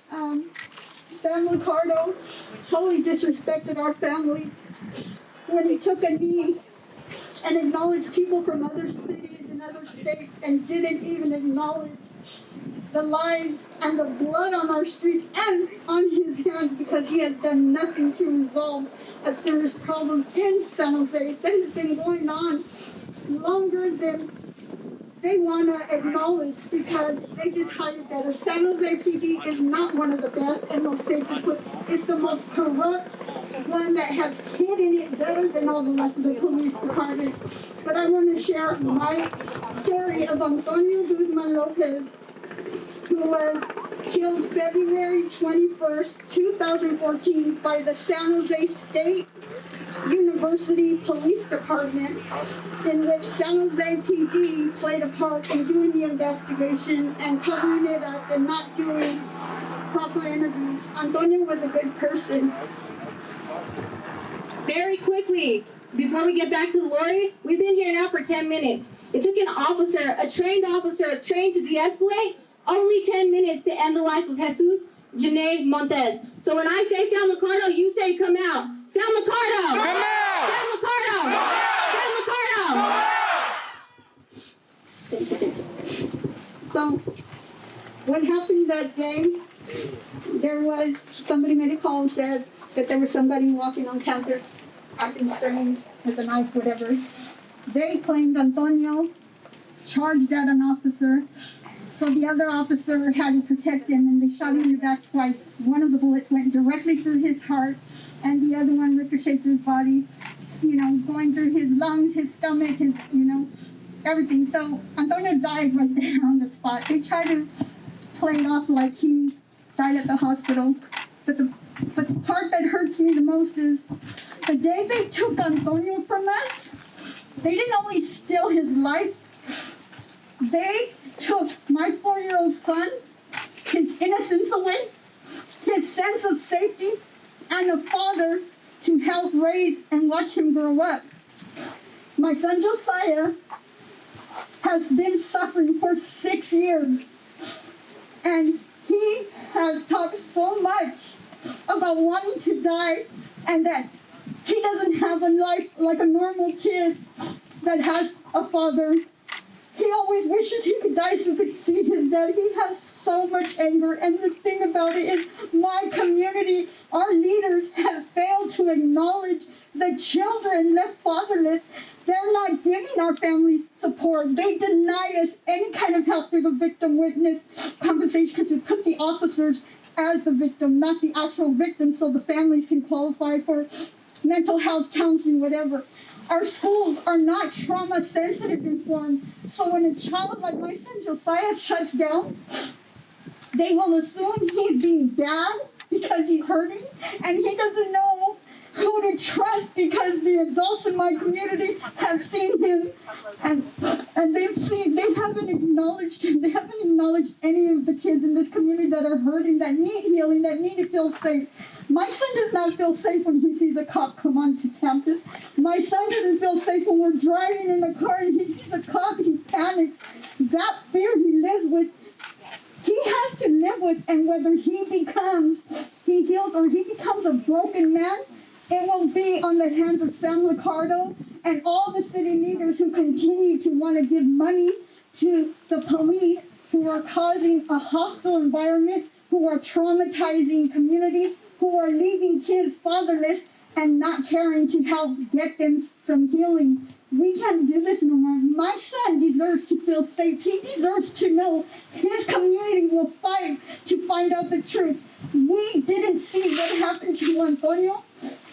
Sam Lucardo totally disrespected our family when he took a knee and acknowledged people from other cities and other states and didn't even acknowledge the lives and the blood on our streets and on his hands because he has done nothing to resolve a serious problem in San Jose that has been going on longer than they want to acknowledge because they just hide it better. San Jose PD is not one of the best and most safest, but it's the most corrupt one that has hidden it better than all the rest of the police departments. But I want to share my story of Antonio Guzman Lopez, who was killed February 21st, 2014 by the San Jose State University Police Department, in which San Jose PD played a part in doing the investigation and covering it up and not doing proper interviews. Antonio was a good person. Very quickly, before we get back to Laurie, we've been here now for 10 minutes. It took an officer, a trained to de-escalate, only 10 minutes to end the life of Jesus Janae Montez. So when I say Sam Lucardo, you say come out. Sam Lucardo! Come out! Sam Lucardo! Sam Lucardo! So what happened that day, there was, somebody made a call and said that there was somebody walking on campus acting strange with a knife, whatever. They claimed Antonio charged at an officer, so the other officer had to protect him, and they shot him in the back twice. One of the bullets went directly through his heart, and the other one ricocheted through his body, going through his lungs, his stomach, his, everything. So Antonio died right there on the spot. They tried to play it off like he died at the hospital, but the part that hurts me the most is the day they took Antonio from us, they didn't only steal his life, they took my 4-year-old son, his innocence away, his sense of safety, and a father to help raise and watch him grow up. My son Josiah has been suffering for 6 years, and he has talked so much about wanting to die and that he doesn't have a life like a normal kid that has a father. He always wishes he could die so he could see his dad. He has so much anger, and the thing about it is my community, our leaders have failed to acknowledge the children left fatherless. They're not giving our families support. They deny us any kind of help through the victim witness compensation because they put the officers as the victim, not the actual victim, so the families can qualify for mental health counseling, whatever. Our schools are not trauma sensitive in form, so when a child like my son Josiah shuts down, they will assume he's being bad because he's hurting, and he doesn't know who to trust because the adults in my community have seen him and they haven't acknowledged him. They haven't acknowledged any of the kids in this community that are hurting, that need healing, that need to feel safe. My son does not feel safe when he sees a cop come onto campus. My son doesn't feel safe when we're driving in the car and he sees a cop, he panics. That fear he lives with, he has to live with, and whether he heals or he becomes a broken man, it will be on the hands of Sam Lucardo and all the city leaders who continue to want to give money to the police who are causing a hostile environment, who are traumatizing communities, who are leaving kids fatherless and not caring to help get them some healing. We can't do this no more. My son deserves to feel safe. He deserves to know his community will fight to find out the truth. We didn't see what happened to Antonio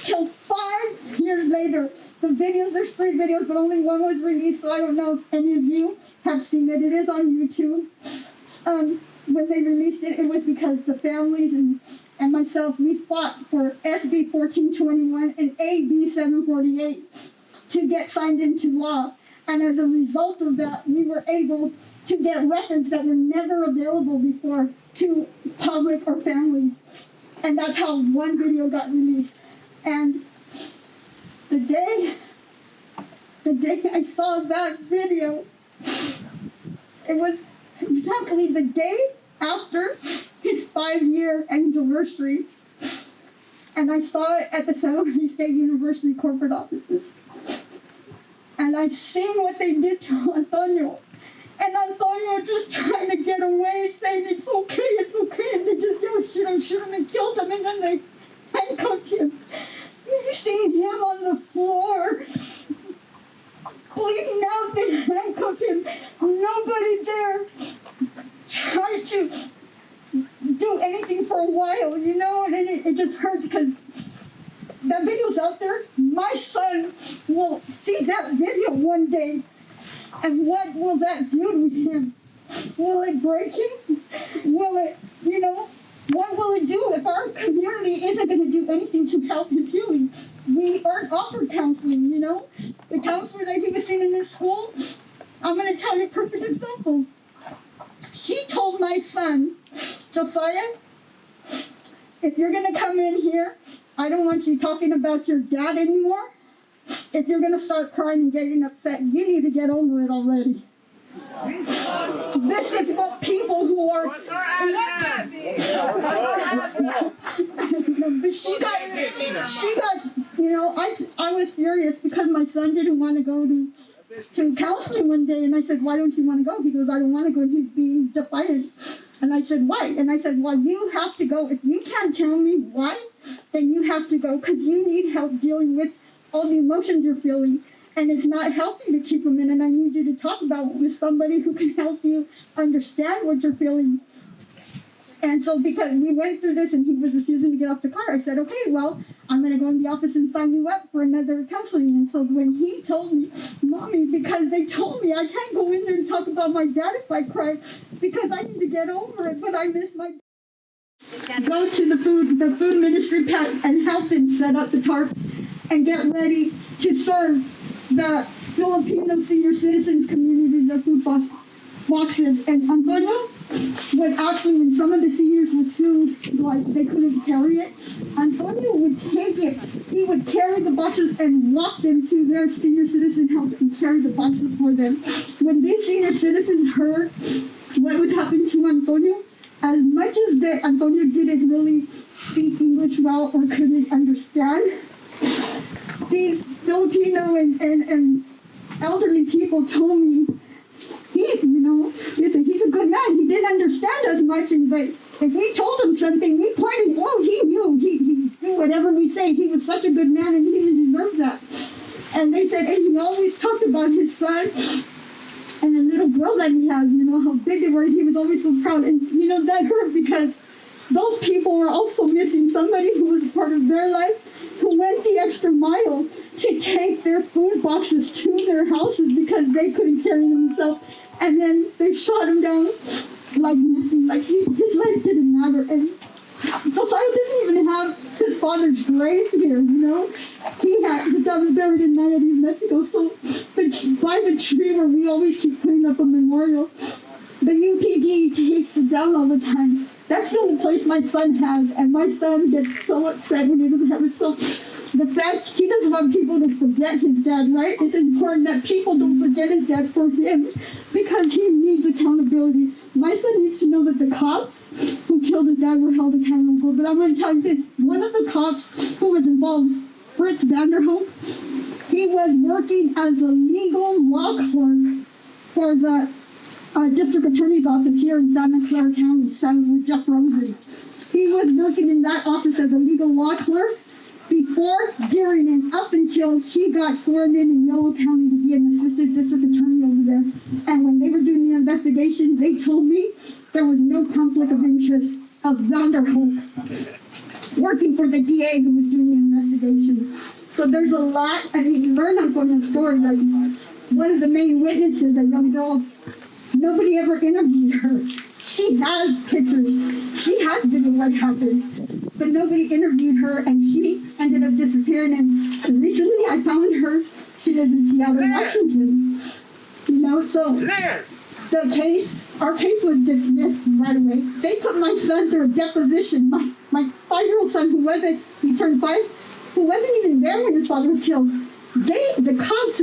till 5 years later. The videos, there's 3 videos, but only one was released, so I don't know if any of you have seen it. It is on YouTube. When they released it, it was because the families and myself, we fought for SB 1421 and AB 748 to get signed into law. And as a result of that, we were able to get records that were never available before to public or families. And that's how one video got released. And the day I saw that video, it was exactly the day after his 5 5-year anniversary, and I saw it at the San Luis State University corporate offices. And I've seen what they did to Antonio. And Antonio just trying to get away, saying it's okay, and they just shoot him, and killed him, and then they handcuffed him. You seen him on the floor, bleeding out, they handcuffed him. Nobody there tried to do anything for a while, and it just hurts because that video's out there. My son will see that video one day, and what will that do to him? Will it break him? Will it, what will it do if our community isn't going to do anything to help his healing? We aren't offered counseling, The counselor that he was seeing in this school, I'm going to tell you a perfect example. She told my son, Josiah, if you're going to come in here, I don't want you talking about your dad anymore. If you're going to start crying and getting upset, you need to get over it already. This is what people who are... But she got, I was furious because my son didn't want to go to counseling one day, and I said, why don't you want to go? He goes, I don't want to go, and he's being defiant. And I said, why? And I said, well, you have to go. If you can't tell me why, then you have to go because you need help dealing with all the emotions you're feeling. And it's not healthy to keep them in. And I need you to talk about with somebody who can help you understand what you're feeling. And so because we went through this and he was refusing to get off the car, I said, okay, well, I'm going to go in the office and sign you up for another counseling. And so when he told me, Mommy, because they told me I can't go in there and talk about my dad if I cry because I need to get over it, but I miss my dad. Go to the food ministry and help him set up the tarp and get ready to serve the Filipino senior citizens communities of food boxes. And Antonio would actually, when some of the seniors were too, they couldn't carry it, Antonio would take it. He would carry the boxes and walk them to their senior citizen help and carry the boxes for them. When these senior citizens heard what was happening to Antonio, as much as that Antonio didn't really speak English well or couldn't understand, these Filipino and elderly people told me, he's a good man. He didn't understand us much, but if we told him something, we pointed, he knew. He knew whatever we say. He was such a good man, and he didn't deserve that. And they said, and he always talked about his son and the little girl that he has, how big they were. He was always so proud. And, that hurt because those people were also missing somebody who was part of their life, who went the extra mile to take their food boxes to their houses because they couldn't carry them themselves. And then they shot him down like nothing, like his life didn't matter. And Josiah doesn't even have his father's grave here, His dad was buried in Nayarit, Mexico. So by the tree where we always keep putting up a memorial, the UPD takes it down all the time. That's the only place my son has, and my son gets so upset when he doesn't have it. So the fact he doesn't want people to forget his dad, right? It's important that people don't forget his dad for him because he needs accountability. My son needs to know that the cops who killed his dad were held accountable. But I'm going to tell you this. One of the cops who was involved, Fritz Vanderhoek, he was working as a legal law clerk for the district attorney's office here in Santa Clara County, with Jeff Rosen. He was working in that office as a legal law clerk before, during, and up until he got sworn in Yolo County to be an assistant district attorney over there. And when they were doing the investigation, they told me there was no conflict of interest of Vanderhoek working for the DA who was doing the investigation. So there's a lot, learn on the story. Like one of the main witnesses, a young girl, nobody ever interviewed her. She has pictures. She has video what happened. But nobody interviewed her, and she ended up disappearing. And recently I found her. She lives in Seattle, Washington. So our case was dismissed right away. They put my son through a deposition. My 5-year-old son, he turned 5, who wasn't even there when his father was killed. The cops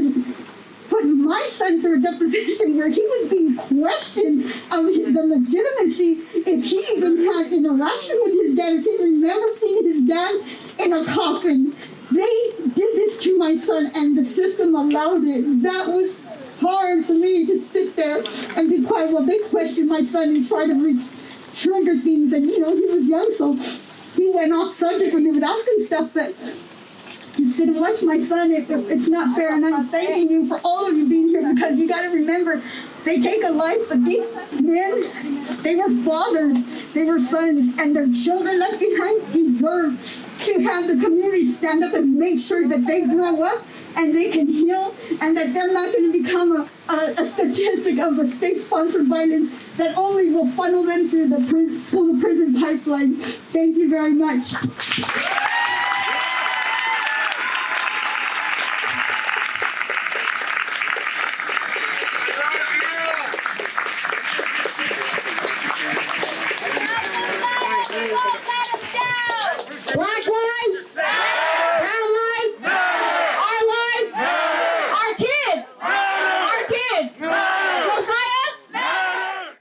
put my son through a deposition where he was being questioned of the legitimacy if he even had interaction with his dad, if he remembered seeing his dad in a coffin. They did this to my son and the system allowed it. That was hard for me to sit there and be quiet while they questioned my son and try to trigger things. And he was young, so he went off subject when they would ask him stuff, but to sit and watch my son, it's not fair. And I'm thanking you for all of you being here, because you got to remember, they take a life, but these men, they were fathers, they were sons, and their children left behind deserve to have the community stand up and make sure that they grow up and they can heal, and that they're not going to become a statistic of a state-sponsored violence that only will funnel them through the school-to-prison pipeline. Thank you very much. Black lives? Brown lives? Our lives? Our kids? Our kids?